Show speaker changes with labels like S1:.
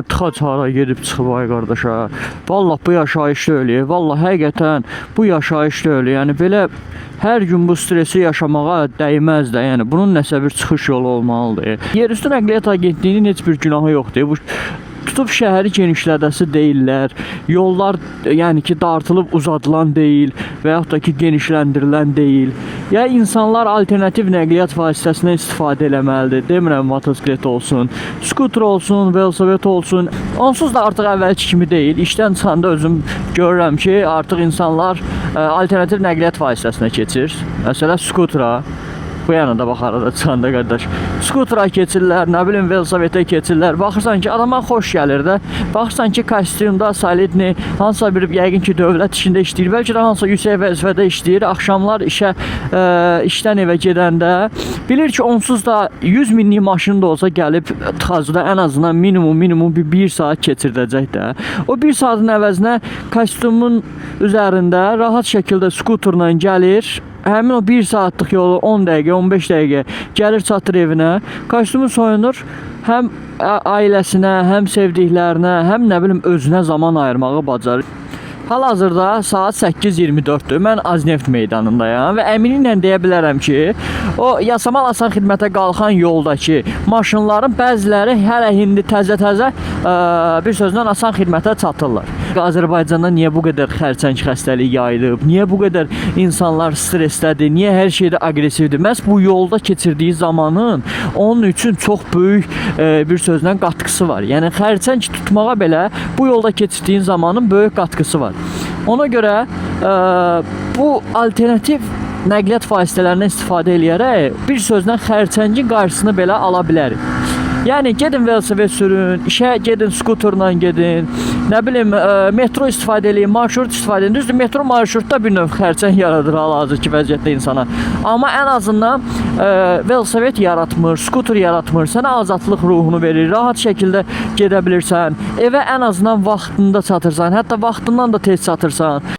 S1: Tıxac hara gedib çıxıb ay qardaş ha. Vallah bu yaşayışda ölüyor. Vallah həqiqətən bu yaşayışda ölüyor. Yəni belə hər gün bu stresi yaşamağa dəyməz də. Yəni bunun nəsə bir çıxış yolu olmalıdır. Yerüstü Nəqliyyat Agentliyinin heç bir günahı yoxdur. Bu tutub şəhəri genişlədəsi deyirlər. Yollar yəni ki dartılıb uzadılan deyil və yaxud da ki genişləndirilən deyil. Ya insanlar alternativ nəqliyyat vasitəsindən istifadə eləməlidir. Demirəm motosiklet olsun, skuter olsun, velosiped olsun. Onsuz da artıq əvvəlki kimi deyil. İşdən çıxanda özüm görürəm ki, artıq insanlar alternativ nəqliyyat vasitəsinə keçir. Məsələn, skutera. Bu yana da bax arada çıxanda qardaş. Skutera keçirlər, nə bilim velosipedə keçirlər. Baxırsan ki, adama xoş gəlir də. Baxırsan ki, kostyumda, solidni, hansısa bir yəqin ki, dövlət işində işləyir. Bəlkə də hansısa yüksək vəzifədə işləyir. Axşamlar işdən evə gedəndə bilir ki, onsuz da 100 minlik maşın da olsa gəlib tıxacda ən azından minimum bir saat keçirdəcək də. O 1 saatın əvəzinə kostyumun üzərində rahat şəkildə skuterla gəlir. Həmin o 1 saatlıq yolu 10 dəqiqə, 15 dəqiqə gəlir çatır evinə. Kostyumu soyunur. Həm ailəsinə, həm sevdiklərinə, həm nə bilim özünə zaman ayırmağı bacarır. Hal-hazırda saat 8:24-dür. Mən Azneft meydanındayam və əminliklə deyə bilərəm ki, o Yasamal Asan xidmətə qalxan yoldakı maşınların bəziləri hələ indi təzə bir sözlə asan xidmətə çatırlar. Azərbaycanda niyə bu qədər xərçəng xəstəliyi yayılıb? Niyə bu qədər insanlar stressdədir? Niyə hər şeydə aqressivdir? Məhz bu yolda keçirdiyi zamanın onun üçün çox böyük bir sözlə qatqısı var. Yəni xərçəng tutmağa belə bu yolda keçirdiyin zamanın böyük qatqısı var. Ona görə bu alternativ nəqliyyat vasitələrindən istifadə eləyərək bir sözlə xərçəngin qarşısını belə ala bilərik. Yəni gedin velosiped sürün, işə gedin skuterla gedin, nə bilim metro istifadə eləyin, marşrut istifadə edin. Düzdür, metro marşrutda bir növ xərçəng yaradır hal-hazırki vəziyyətdə insana. Amma ən azından velosiped yaratmır, skuter yaratmır, sənə azadlıq ruhunu verir, rahat şəkildə gedə bilirsən, evə ən azından vaxtında çatırsan, hətta vaxtından da tez çatırsan.